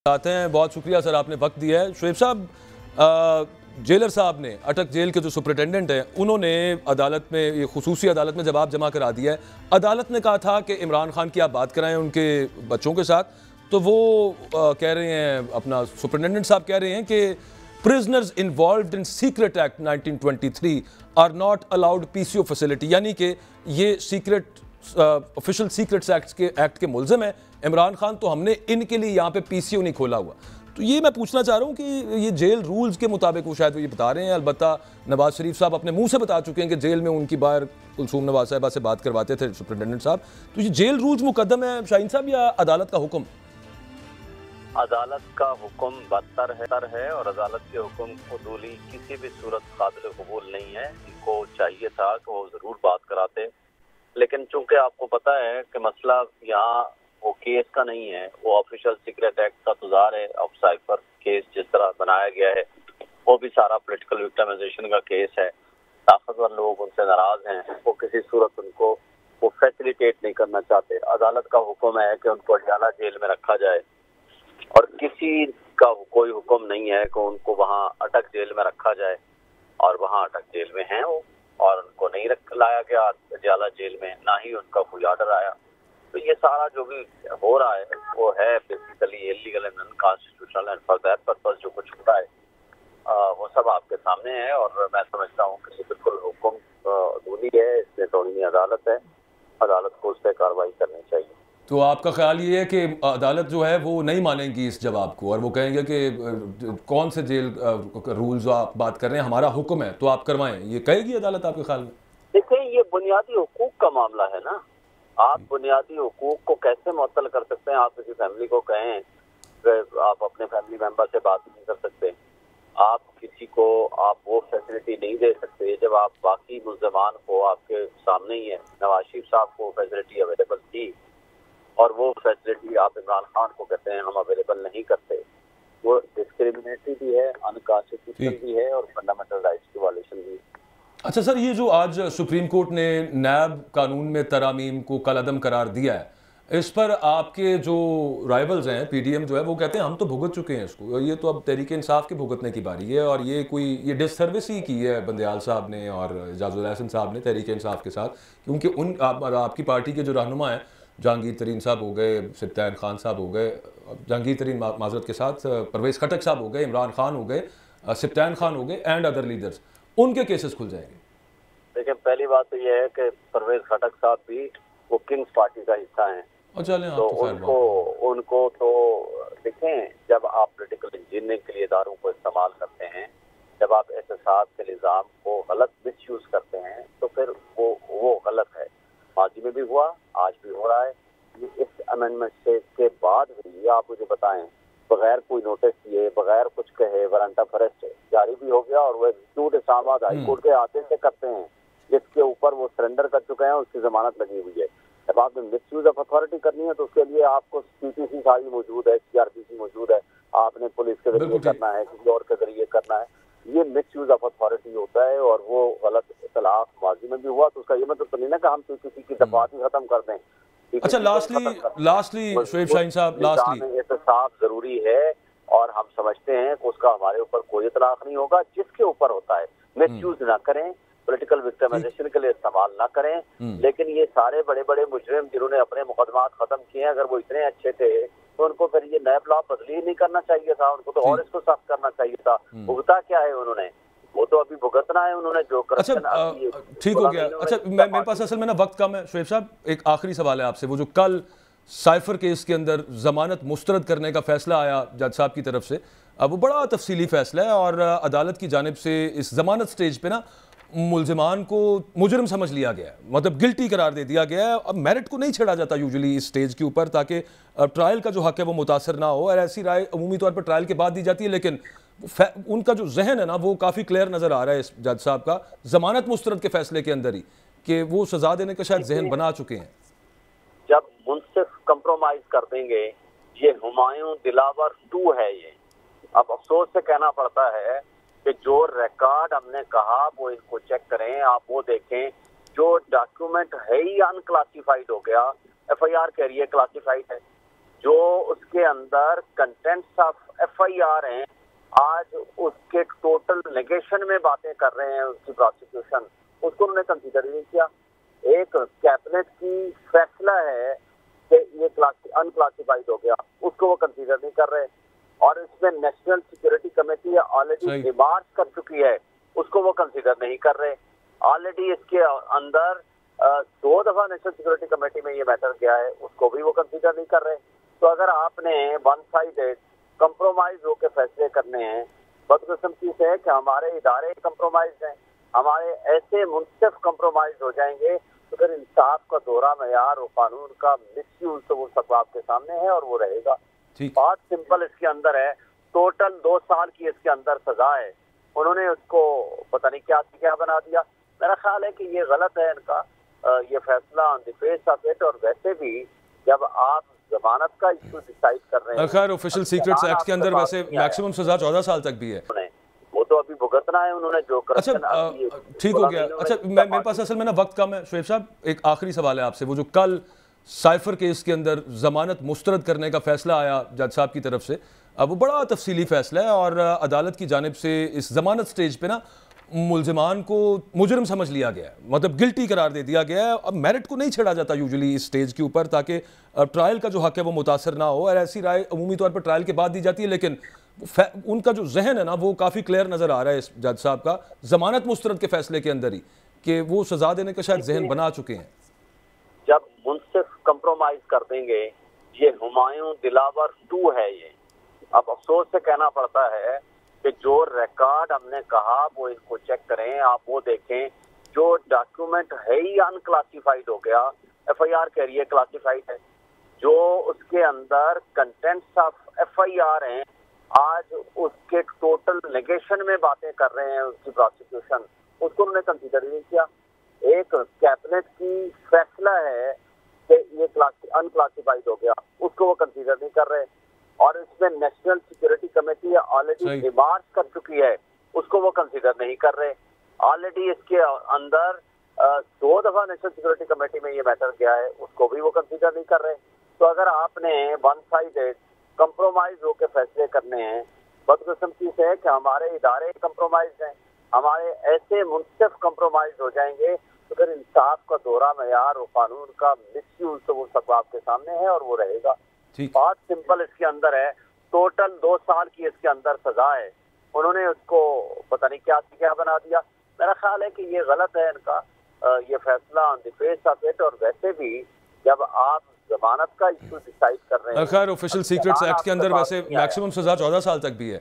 आते हैं। बहुत शुक्रिया सर, आपने वक्त दिया है। शुएब साहब, जेलर साहब ने, अटक जेल के जो सुपरिटेंडेंट हैं, उन्होंने अदालत में, ये खुसूसी अदालत में जवाब जमा करा दिया है। अदालत ने कहा था कि इमरान खान की आप बात कराएं उनके बच्चों के साथ, तो वो कह रहे हैं, अपना सुपरिटेंडेंट साहब कह रहे हैं कि prisoners involved in secret act 1923 are not allowed PCO facility, यानी कि ये सीक्रेट ऑफिशियल सीक्रेट्स एक्ट के मुल्ज़िम है इमरान खान, तो हमने इनके लिए यहाँ पे पीसीओ नहीं खोला हुआ। तो ये मैं पूछना चाह रहा हूँ कि ये जेल रूल्स के मुताबिक वो शायद ये बता रहे हैं, अलबत्ता नवाज शरीफ साहब अपने मुंह से बता चुके हैं कि जेल में उनकी बाहर कुलसूम नवाज साहिबा से बात करवाते थे सुपरिटेंडेंट साहब। तो ये जेल रूल्स मुकद्दम है शाहीन साहब या अदालत का हुक्म? अदालत का हुक्म बदतर है और अदालत के हुक्म फजूली किसी भी सूरत काबिल कबूल नहीं है। इनको चाहिए था कि वो जरूर बात कराते, लेकिन चूंकि आपको पता है कि मसला यहाँ वो केस का नहीं है, वो ऑफिशियल सीक्रेट एक्ट का तुजार है। अब साइफर केस जिस तरह बनाया गया है वो भी सारा पॉलिटिकल विक्टिमाइजेशन का केस है। ताकतवर लोग उनसे नाराज हैं, वो किसी सूरत उनको वो फैसिलिटेट नहीं करना चाहते। अदालत का हुक्म है कि उनको अडयाला जेल में रखा जाए और किसी का कोई हुक्म नहीं है कि उनको वहाँ अटक जेल में रखा जाए, और वहाँ अटक जेल में हैं वो, और उनको नहीं लाया गया अडयाला जेल में, ना ही उनका कोई ऑर्डर आया। तो ये सारा जो भी हो रहा है वो है basically illegal and unconstitutional, and for that purpose जो कुछ हो रहा है वो सब आपके सामने है। और मैं समझता हूँ कि बिल्कुल हुक्म अधूरी है, इसमें थोड़ी अदालत है, अदालत को उस पर कार्रवाई करनी चाहिए। तो आपका ख्याल ये है कि अदालत जो है वो नहीं मानेगी इस जवाब को, और वो कहेंगे कि कौन से जेल रूल्स आप बात कर रहे हैं, हमारा हुक्म है तो आप करवाएं, ये कहेगी अदालत आपके ख्याल में? देखिए, ये बुनियादी हुकूक का मामला है ना। आप बुनियादी हुकूक को कैसे मुअत्तल कर सकते हैं? आप किसी फैमिली को कहें आप अपने फैमिली मेंबर से बात नहीं कर सकते, आप किसी को आप वो फैसिलिटी नहीं दे सकते जब आप बाकी मुल्ज़मान को, आपके सामने ही है, नवाज शरीफ साहब को फैसिलिटी अवेलेबल थी और वो फैसिलिटी आप इमरान खान को कहते हैं हम अवेलेबल नहीं करते। वो डिस्क्रिमिनेटरी भी है, अनकॉन्स्टिट्यूशनल भी है और फंडामेंटल राइट्स की वायलेशन भी है। अच्छा सर, ये जो आज सुप्रीम कोर्ट ने नैब कानून में तरामीम को कलअदम करार दिया है, इस पर आपके जो राइवल्स हैं, पीडीएम जो है, वो कहते हैं हम तो भुगत चुके हैं इसको, ये तो अब तहरीक इंसाफ के भुगतने की बारी है, और ये डिससर्विस ही की है बंदयाल साहब ने और एजाजुल एहसन साहब ने तहरीक इंसाफ के साथ, क्योंकि आपकी पार्टी के जो रहनुमा हैं, जहांगीर तरीन साहब हो गए, सिप्तान खान साहब हो गए, जहांगीर तरीन माजरत के साथ परवेज़ खटक साहब हो गए, इमरान खान हो गए, सिप्तान खान हो गए, एंड अदर लीडर्स, उनके केसेस खुल जाएंगे। देखिए, पहली बात तो यह है कि परवेज खटक साहब भी वो किंग्स पार्टी का हिस्सा हैं, तो उनको तो देखें, जब आप पॉलिटिकल इंजीनियरिंग के लिए इदारों को इस्तेमाल करते हैं, जब आप एहतसाब के निज़ाम को गलत मिसयूज करते हैं, तो फिर वो गलत है। माजी में भी हुआ, आज भी हो रहा है। इस अमेंडमेंट से के बाद भी आप मुझे बताएं, बगैर कोई नोटिस दिए, बगैर कुछ कहे, वारंट ऑफ अरेस्ट जारी भी हो गया, और वो एग्जीक्यूट इस्लामाबाद हाई कोर्ट के आदेश से करते हैं, जिसके ऊपर वो सरेंडर कर चुके हैं, उसकी जमानत लगी हुई है। जब आपने मिसयूज ऑफ अथॉरिटी करनी है तो उसके लिए आपको पीटीसी सारी मौजूद है, सीआरपीसी मौजूद है, आपने पुलिस के जरिए करना है, किसी और के जरिए करना है। ये मिसयूज ऑफ अथॉरिटी होता है, और वो गलत इतलाफ माजी में भी हुआ, तो उसका ये मतलब तो नहीं ना कि हम किसी की दफात ही खत्म कर दें। अच्छा, लास्टली शुएब शाहीन साहब, एहतसाब जरूरी है, और हम समझते हैं कि उसका हमारे ऊपर कोई इतलाक नहीं होगा। जिसके ऊपर होता है मिसयूज ना करें, पॉलिटिकल विक्टिमाइजेशन के लिए इस्तेमाल ना करें। लेकिन ये सारे बड़े बड़े मुजरिम जिन्होंने अपने मुकदमात खत्म किए हैं, अगर वो इतने अच्छे थे तो उनको फिर ये नैब लॉ बदली नहीं करना चाहिए था, उनको तो और इसको सख्त करना चाहिए था। भुगता क्या है उन्होंने? वो तो अभी भुगतना है उन्होंने जो करप्शन। अच्छा, ठीक हो गया। अच्छा, मेरे पास असल में ना वक्त कम है शुएब साहब, एक आखिरी सवाल है आपसे। वो जो कल साइफर केस के अंदर जमानत मुस्तरद करने का फैसला आया जज साहब की तरफ से, अब वो बड़ा तफसीली फैसला है, और अदालत की जानिब से इस जमानत स्टेज पे ना मुल्जिमान को मुजरिम समझ लिया गया है, मतलब गिल्टी करार दे दिया गया है। अब मेरिट को नहीं छेड़ा जाता यूजुअली इस स्टेज के ऊपर, ताकि ट्रायल का जो हक है वो मुतासर ना हो, और ऐसी राय अमूमी तौर पर ट्रायल के बाद दी जाती है, लेकिन उनका जो जहन है ना वो काफ़ी क्लियर नज़र आ रहा है इस जज साहब का जमानत मुस्तरद के फैसले के अंदर ही, कि वो सजा देने का शायद जहन बना चुके हैं। जब मुनसिफ कंप्रोमाइज कर देंगे, ये हुमायूं दिलावर 2 है। ये अब अफसोस से कहना पड़ता है कि जो रिकॉर्ड हमने कहा वो इनको चेक करें, आप वो देखें, जो डॉक्यूमेंट है ही अनक्लासिफाइड हो गया, एफआईआर कह रही है क्लासिफाइड है। जो उसके अंदर कंटेंट्स ऑफ FIR हैं, आज उसके टोटल नेगेशन में बातें कर रहे हैं उसकी प्रोसिक्यूशन, उसको उन्होंने कंसीडर ही नहीं किया। एक कैबिनेट की फैसला है कि ये अनक्लासिफाइड हो गया, उसको वो कंसीडर नहीं कर रहे। और इसमें national security committee already remark कर चुकी है, उसको वो कंसीडर नहीं कर रहे। ऑलरेडी इसके अंदर 2 दफा नेशनल सिक्योरिटी कमेटी में ये मैटर गया है, उसको भी वो कंसीडर नहीं कर रहे। तो अगर आपने वन साइडेड कंप्रोमाइज होकर फैसले करने हैं, बदकिस्मती से है कि हमारे इदारे कंप्रोमाइज हैं, हमारे ऐसे मुनसिफ कंप्रोमाइज हो जाएंगे तो फिर इंसाफ का दोहरा मयार और कानून का मिसयूज तो वो सब आपके सामने है और वो रहेगा। बात सिंपल इसके अंदर है, टोटल 2 साल की इसके अंदर सजा है, उन्होंने उसको पता नहीं क्या बना दिया। मेरा ख्याल है कि ये गलत है इनका ये फैसला on the face of it. और वैसे भी जब आप जमानत का इशू डिसाइड कर रहे हैं, खैर ऑफिशियल सीक्रेट्स एक्ट के अंदर वैसे मैक्सिमम सजा 14 साल तक भी है, वो तो अभी भुगतना है उन्होंने जो अच्छा ठीक हो गया। अच्छा मेरे पास असल में ना वक्त कम है शोएब साहब, एक आखिरी सवाल है आपसे। वो जो कल साइफर केस के अंदर जमानत मुस्तरद करने का फैसला आया जज साहब की तरफ से, अब वो बड़ा तफसीली फैसला है और अदालत की जानिब से इस जमानत स्टेज पे ना मुलजिमान को मुजरिम समझ लिया गया है, मतलब गिल्टी करार दे दिया गया है। अब मेरिट को नहीं छेड़ा जाता यूजुअली इस स्टेज के ऊपर, ताकि ट्रायल का जो हक है वो मुतासर ना हो, और ऐसी राय अमूमी तौर पर ट्रायल के बाद दी जाती है। लेकिन उनका जो जहन है ना वो काफ़ी क्लियर नज़र आ रहा है इस जज साहब का जमानत मुस्तरद के फैसले के अंदर ही, कि वो सजा देने का शायद जहन बना चुके हैं। जब मुनसिफ कंप्रोमाइज कर देंगे, ये हुमायूं दिलावर 2 है ये। अब अफसोस से कहना पड़ता है कि जो रिकॉर्ड हमने कहा वो इनको चेक करें, आप वो देखें, जो डॉक्यूमेंट है ही अनक्लासिफाइड हो गया, FIR कह रही है क्लासिफाइड है। जो उसके अंदर कंटेंट्स ऑफ FIR हैं, आज उसके टोटल नेगेशन में बातें कर रहे हैं उसकी प्रोसिक्यूशन, उसको उन्होंने कंसीडर ही नहीं किया। एक कैबिनेट की फैसला है कि ये अनक्लासिफाइड हो गया, उसको वो कंसीडर नहीं कर रहे। और इसमें national security committee already remark कर चुकी है, उसको वो कंसीडर नहीं कर रहे। ऑलरेडी इसके अंदर 2 दफा नेशनल सिक्योरिटी कमेटी में ये मैटर गया है, उसको भी वो कंसीडर नहीं कर रहे। तो अगर आपने वन साइडेड कंप्रोमाइज होकर फैसले करने हैं, बदकिस्मती से है कि हमारे इदारे कंप्रोमाइज हैं, हमारे ऐसे मुनसिफ कंप्रोमाइज हो जाएंगे तो फिर इंसाफ का दोहरा मयार और कानून का मिसयूज तो वो सब आपके सामने है और वो रहेगा। बात सिंपल इसके अंदर है, टोटल 2 साल की इसके अंदर सजा है, उन्होंने उसको पता नहीं क्या बना दिया। मेरा ख्याल है कि ये गलत है इनका ये फैसला on the face of it. और वैसे भी जब आप जमानत का इशू डिसाइड कर रहे हैं, खैर ऑफिशियल सीक्रेट्स एक्ट के अंदर वैसे मैक्सिमम सजा 14 साल तक भी है।